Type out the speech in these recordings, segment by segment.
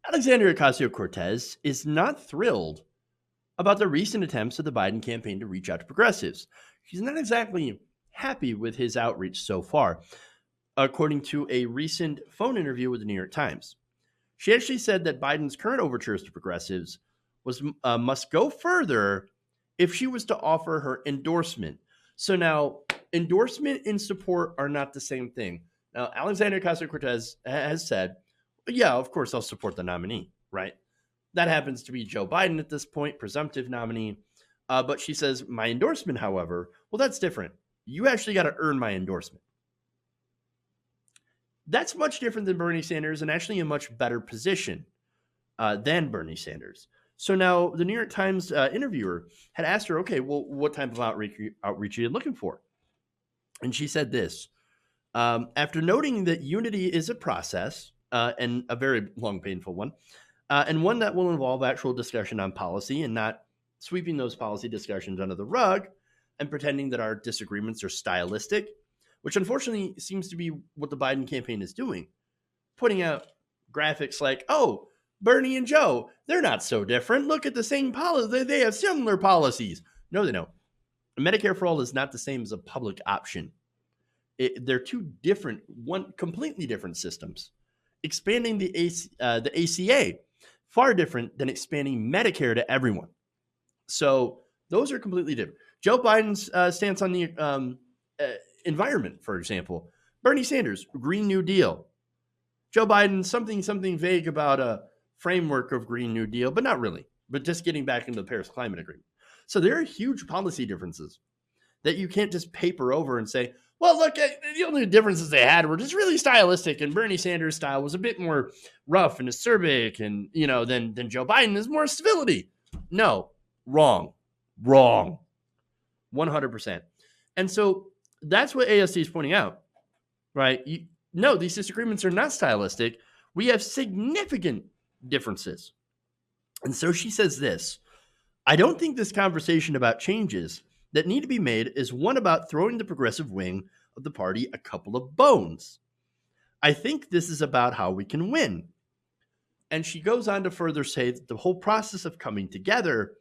Alexandria Ocasio-Cortez is not thrilled about the recent attempts of the Biden campaign to reach out to progressives. She's not exactly happy with his outreach so far, according to a recent phone interview with the New York Times. She actually said that Biden's current overtures to progressives must go further if she was to offer her endorsement. So now, endorsement and support are not the same thing. Now, Alexandria Ocasio-Cortez has said, yeah, of course I'll support the nominee, right? That happens to be Joe Biden at this point, presumptive nominee. But she says, my endorsement, however, well, that's different. You actually got to earn my endorsement. That's much different than Bernie Sanders and actually a much better position than Bernie Sanders. So now the New York Times interviewer had asked her, okay, well, what type of outreach are you looking for? And she said this, after noting that unity is a process and a very long, painful one, and one that will involve actual discussion on policy and not sweeping those policy discussions under the rug and pretending that our disagreements are stylistic, which unfortunately seems to be what the Biden campaign is doing, putting out graphics like, oh, Bernie and Joe, they're not so different. Look at the same policy. They have similar policies. No, they don't. Medicare for All is not the same as a public option. They're two different, completely different systems. Expanding the ACA, far different than expanding Medicare to everyone. So those are completely different. Joe Biden's stance on the environment, for example. Bernie Sanders, Green New Deal. Joe Biden, something vague about a framework of Green New Deal, but not really, but just getting back into the Paris Climate Agreement. So there are huge policy differences that you can't just paper over and say, well, look, the only differences they had were just really stylistic, and Bernie Sanders' style was a bit more rough and acerbic, and than Joe Biden is more civility. No, wrong, 100%. And so that's what AOC is pointing out, right? No, these disagreements are not stylistic. We have significant differences. And so she says this, I don't think this conversation about changes that need to be made is one about throwing the progressive wing of the party a couple of bones. I think this is about how we can win. And she goes on to further say that the whole process of coming together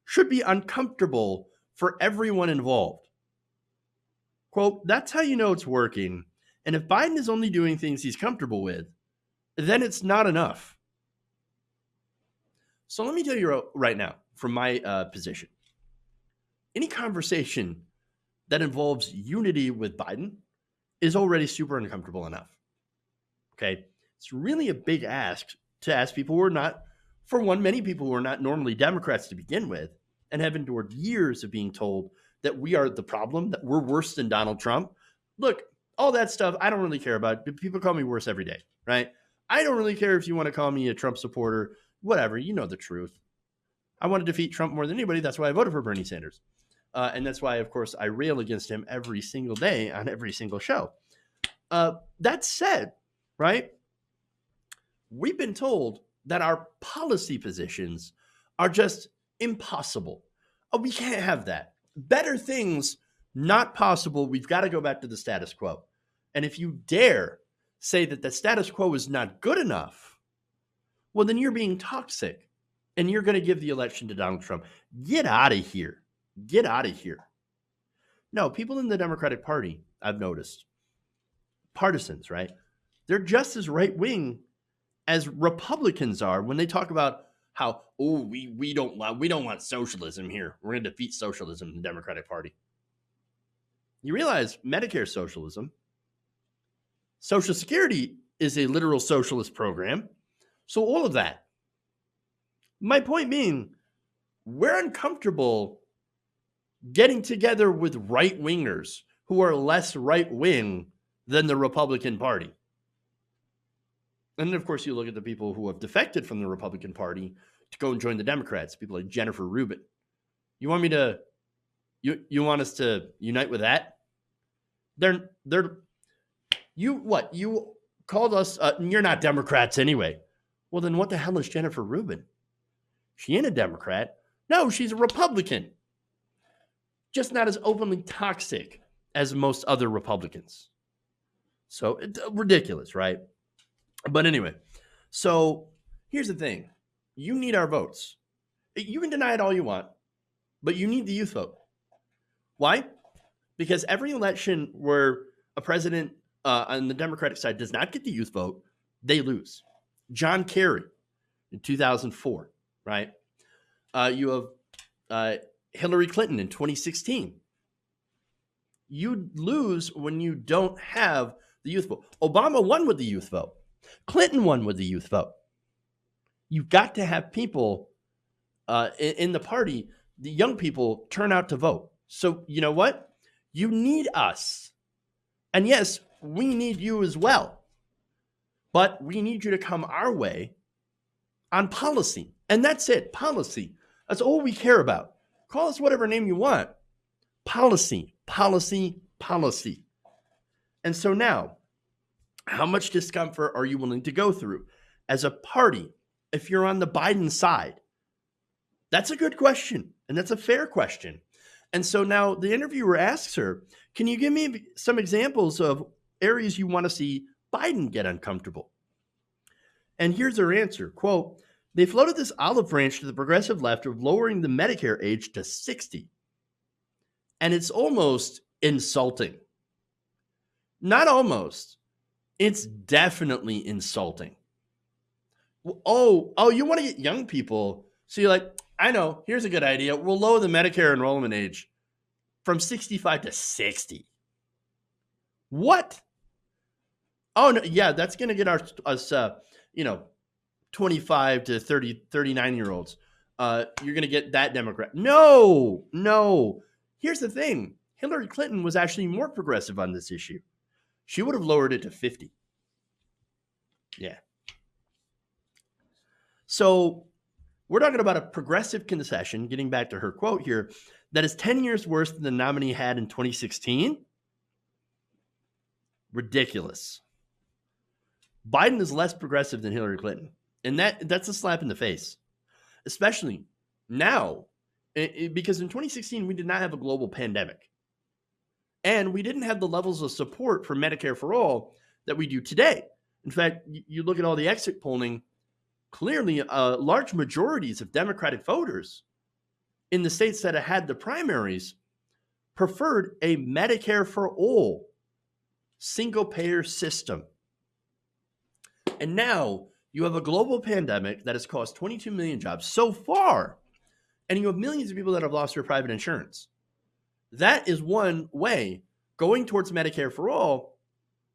should be uncomfortable for everyone involved. Quote, that's how you know it's working. And if Biden is only doing things he's comfortable with, then it's not enough. So let me tell you right now, from my position, any conversation that involves unity with Biden is already super uncomfortable enough. Okay. It's really a big ask to ask people who are not, for one, many people who are not normally Democrats to begin with and have endured years of being told that we are the problem, that we're worse than Donald Trump. Look, all that stuff, I don't really care about. People call me worse every day, right? I don't really care if you want to call me a Trump supporter, whatever, you know the truth. I want to defeat Trump more than anybody. That's why I voted for Bernie Sanders. And that's why, of course, I rail against him every single day on every single show. That said, right, we've been told that our policy positions are just impossible. Oh, we can't have that. Better things, not possible. We've got to go back to the status quo. And if you dare say that the status quo is not good enough, well, then you're being toxic and you're going to give the election to Donald Trump. Get out of here. Get out of here. No, people in the Democratic Party, I've noticed, partisans, right? They're just as right-wing as Republicans are when they talk about how, oh, we don't want socialism here. We're going to defeat socialism in the Democratic Party. You realize Medicare socialism, Social Security is a literal socialist program. So all of that. My point being, we're uncomfortable getting together with right-wingers who are less right-wing than the Republican Party. And of course, you look at the people who have defected from the Republican Party to go and join the Democrats, people like Jennifer Rubin. You want me to, you want us to unite with that? You called us, you're not Democrats anyway. Well, then what the hell is Jennifer Rubin? She ain't a Democrat. No, she's a Republican. Just not as openly toxic as most other Republicans. So it's ridiculous, right? But anyway, so Here's the thing. You need our votes. You can deny it all you want, but you need the youth vote. Why? Because every election where a president on the Democratic side does not get the youth vote, they lose. John Kerry in 2004, right? You have Hillary Clinton in 2016. You lose when you don't have the youth vote. Obama won with the youth vote. Clinton won with the youth vote. You've got to have people in the party, the young people, turn out to vote. So you know what? You need us. And yes, we need you as well. But we need you to come our way on policy. And that's it, policy. That's all we care about. Call us whatever name you want. Policy, policy, policy. And so now, how much discomfort are you willing to go through as a party if you're on the Biden side? That's a good question, and that's a fair question. And so now the interviewer asks her, can you give me some examples of areas you want to see Biden get uncomfortable? And here's her answer, quote, they floated this olive branch to the progressive left of lowering the Medicare age to 60. And it's almost insulting. Not almost. It's definitely insulting. Oh, you want to get young people. So you're like, I know, here's a good idea. We'll lower the Medicare enrollment age from 65 to 60. What? Oh, no, yeah, that's going to get us 25 to 30, 39-year-olds. You're going to get that Democrat. No. Here's the thing. Hillary Clinton was actually more progressive on this issue. She would have lowered it to 50. Yeah. So we're talking about a progressive concession, getting back to her quote here, that is 10 years worse than the nominee had in 2016. Ridiculous. Biden is less progressive than Hillary Clinton. And that's a slap in the face, especially now, because in 2016, we did not have a global pandemic. And we didn't have the levels of support for Medicare for all that we do today. In fact, you look at all the exit polling, clearly large majorities of Democratic voters in the states that had the primaries preferred a Medicare for all single-payer system. And now you have a global pandemic that has cost 22 million jobs so far, and you have millions of people that have lost their private insurance. That is one way, going towards Medicare for all,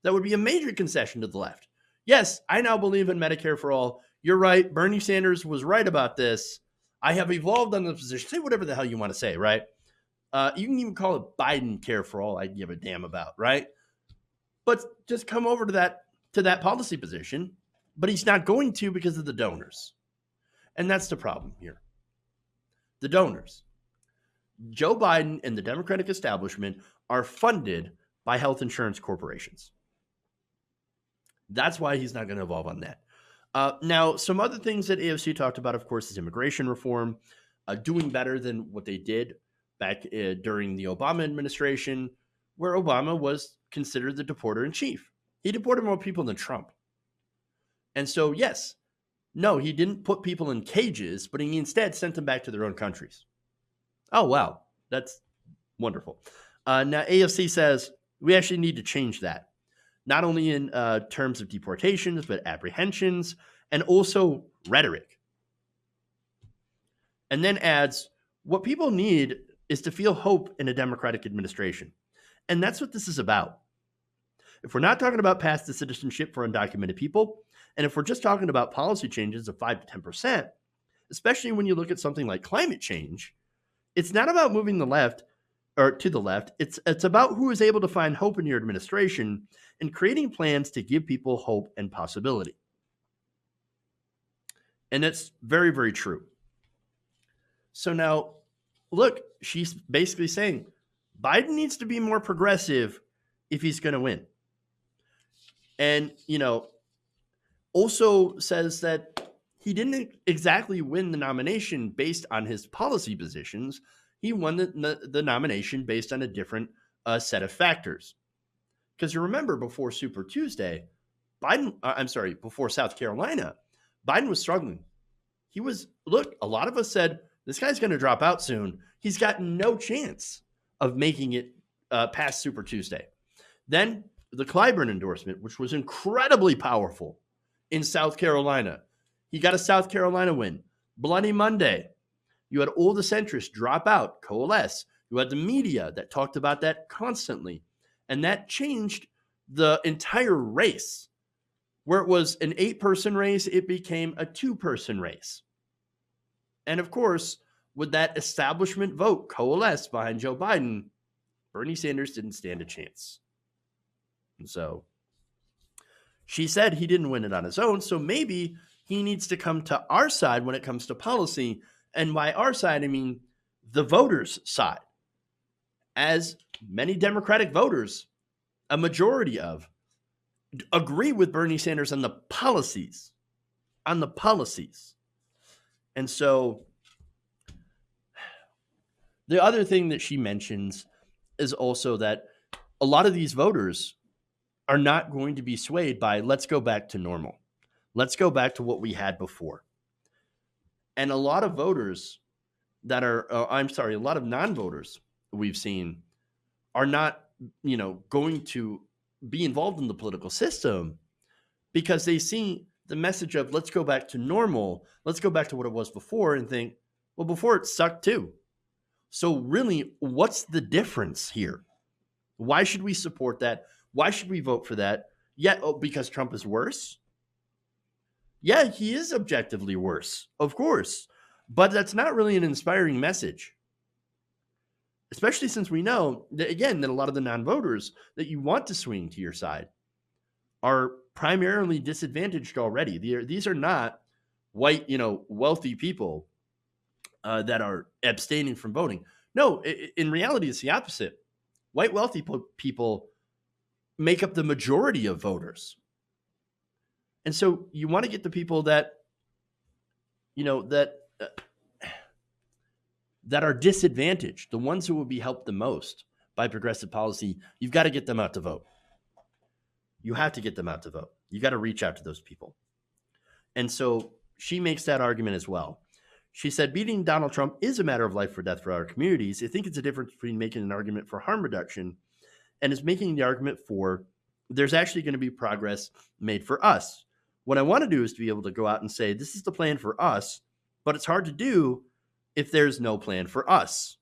that would be a major concession to the left. Yes, I now believe in Medicare for all. You're right. Bernie Sanders was right about this. I have evolved on the position. Say whatever the hell you want to say, right? You can even call it Biden care for all. I give a damn about, right? But just come over to that policy position. But he's not going to because of the donors. And that's the problem here. The donors. Joe Biden and the Democratic establishment are funded by health insurance corporations. That's why he's not going to evolve on that. Now, some other things that AOC talked about, of course, is immigration reform, doing better than what they did back during the Obama administration, where Obama was considered the deporter in chief. He deported more people than Trump. And so, yes, no, he didn't put people in cages, but he instead sent them back to their own countries. Oh, wow. That's wonderful. Now, AOC says we actually need to change that, not only in terms of deportations, but apprehensions and also rhetoric. And then adds, what people need is to feel hope in a Democratic administration. And that's what this is about. If we're not talking about path to citizenship for undocumented people, and if we're just talking about policy changes of 5 to 10%, especially when you look at something like climate change, it's not about moving the left or to the left. It's about who is able to find hope in your administration and creating plans to give people hope and possibility. And that's very, very true. So now, look, she's basically saying Biden needs to be more progressive if he's going to win. And, also says that he didn't exactly win the nomination based on his policy positions. He won the nomination based on a different set of factors. Because you remember before Super Tuesday, before South Carolina, Biden was struggling. Look, a lot of us said, this guy's going to drop out soon. He's got no chance of making it past Super Tuesday. Then the Clyburn endorsement, which was incredibly powerful in South Carolina. He got a South Carolina win. Bloody Monday. You had all the centrists drop out, coalesce. You had the media that talked about that constantly. And that changed the entire race. Where it was an 8-person race, it became a 2-person race. And of course, with that establishment vote coalesce behind Joe Biden, Bernie Sanders didn't stand a chance. And so she said he didn't win it on his own, so maybe he needs to come to our side when it comes to policy. And by our side, I mean the voters' side. As many Democratic voters, a majority of, agree with Bernie Sanders on the policies. And so the other thing that she mentions is also that a lot of these voters are not going to be swayed by, let's go back to normal. Let's go back to what we had before. And a lot of voters that are, a lot of non-voters we've seen are not, going to be involved in the political system because they see the message of let's go back to normal. Let's go back to what it was before and think, well, before it sucked too. So really, what's the difference here? Why should we support that? Why should we vote for that? Because Trump is worse? Yeah, he is objectively worse, of course. But that's not really an inspiring message. Especially since we know that, again, that a lot of the non-voters that you want to swing to your side are primarily disadvantaged already. These are not white, wealthy people that are abstaining from voting. No, in reality, it's the opposite. White wealthy people make up the majority of voters. And so you want to get the people that, that are disadvantaged, the ones who will be helped the most by progressive policy. You've got to get them out to vote. You have to get them out to vote. You got to reach out to those people. And so she makes that argument as well. She said, beating Donald Trump is a matter of life or death for our communities. I think it's a difference between making an argument for harm reduction and is making the argument for there's actually going to be progress made for us. What I want to do is to be able to go out and say, this is the plan for us, but it's hard to do if there's no plan for us.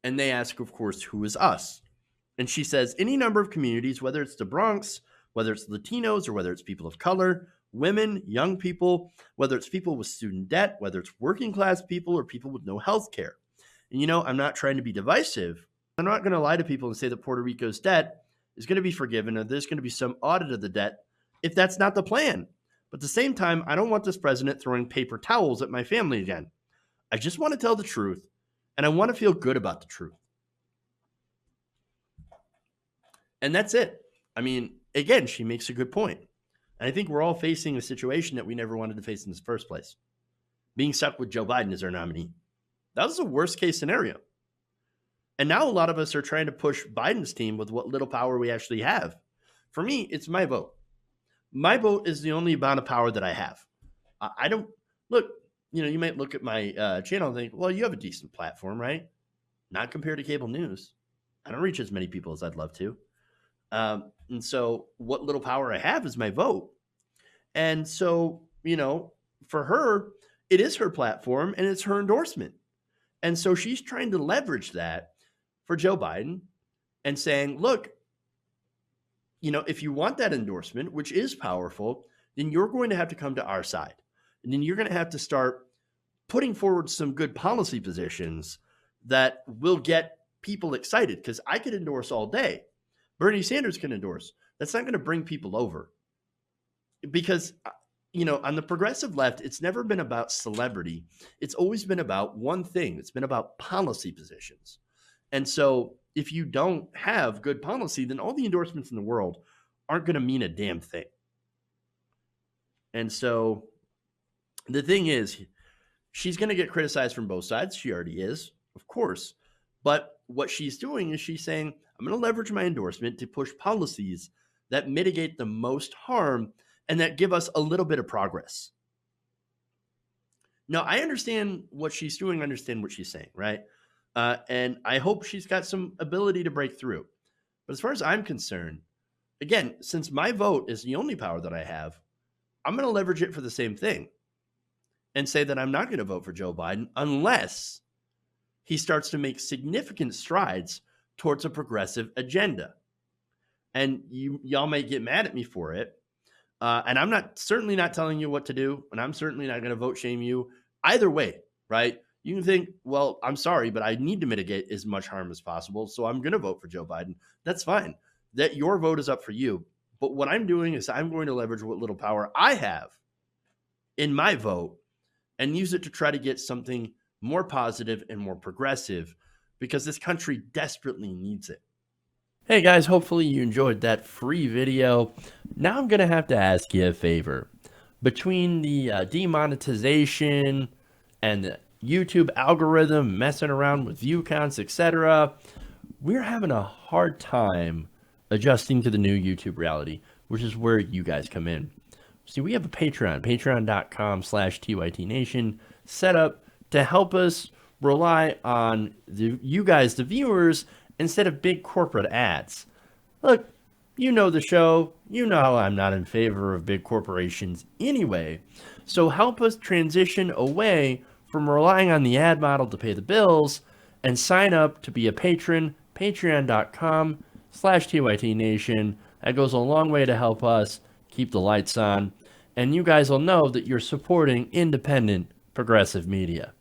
And they ask, of course, who is us? And she says, any number of communities, whether it's the Bronx, whether it's Latinos, or whether it's people of color, women, young people, whether it's people with student debt, whether it's working class people or people with no health care. And I'm not trying to be divisive. I'm not going to lie to people and say that Puerto Rico's debt is going to be forgiven or there's going to be some audit of the debt if that's not the plan. But at the same time, I don't want this president throwing paper towels at my family again. I just want to tell the truth, and I want to feel good about the truth. And that's it. I mean, again, she makes a good point. And I think we're all facing a situation that we never wanted to face in the first place. Being stuck with Joe Biden as our nominee. That was the worst case scenario. And now a lot of us are trying to push Biden's team with what little power we actually have. For me, it's my vote. My vote is the only amount of power that I have. I don't look, you might look at my channel and think, well, you have a decent platform, right? Not compared to cable news. I don't reach as many people as I'd love to. And so what little power I have is my vote. And so, for her, it is her platform and it's her endorsement. And so she's trying to leverage that for Joe Biden and saying, look, if you want that endorsement, which is powerful, then you're going to have to come to our side. And then you're going to have to start putting forward some good policy positions that will get people excited. Because I could endorse all day. Bernie Sanders can endorse. That's not going to bring people over. Because, on the progressive left, it's never been about celebrity. It's always been about one thing. It's been about policy positions. And so if you don't have good policy, then all the endorsements in the world aren't going to mean a damn thing. And so the thing is, she's going to get criticized from both sides. She already is, of course. But what she's doing is she's saying, I'm going to leverage my endorsement to push policies that mitigate the most harm and that give us a little bit of progress. Now, I understand what she's doing, understand what she's saying, right? And I hope she's got some ability to break through. But as far as I'm concerned, again, since my vote is the only power that I have, I'm going to leverage it for the same thing and say that I'm not going to vote for Joe Biden unless he starts to make significant strides towards a progressive agenda. And y'all may get mad at me for it. And I'm certainly not telling you what to do, and I'm certainly not going to vote shame you either way, right? You can think, well, I'm sorry, but I need to mitigate as much harm as possible, so I'm going to vote for Joe Biden. That's fine. That your vote is up for you. But what I'm doing is I'm going to leverage what little power I have in my vote and use it to try to get something more positive and more progressive, because this country desperately needs it. Hey guys, hopefully you enjoyed that free video. Now I'm going to have to ask you a favor. Between the demonetization and the YouTube algorithm messing around with view counts, etc., we're having a hard time adjusting to the new YouTube reality, which is where you guys come in. See, we have a Patreon, patreon.com/TYTNation, set up to help us rely on you guys, the viewers, instead of big corporate ads. Look, you know the show. You know how I'm not in favor of big corporations anyway. So help us transition away from relying on the ad model to pay the bills and sign up to be a patron, patreon.com/TYTNation. That goes a long way to help us keep the lights on. And you guys will know that you're supporting independent progressive media.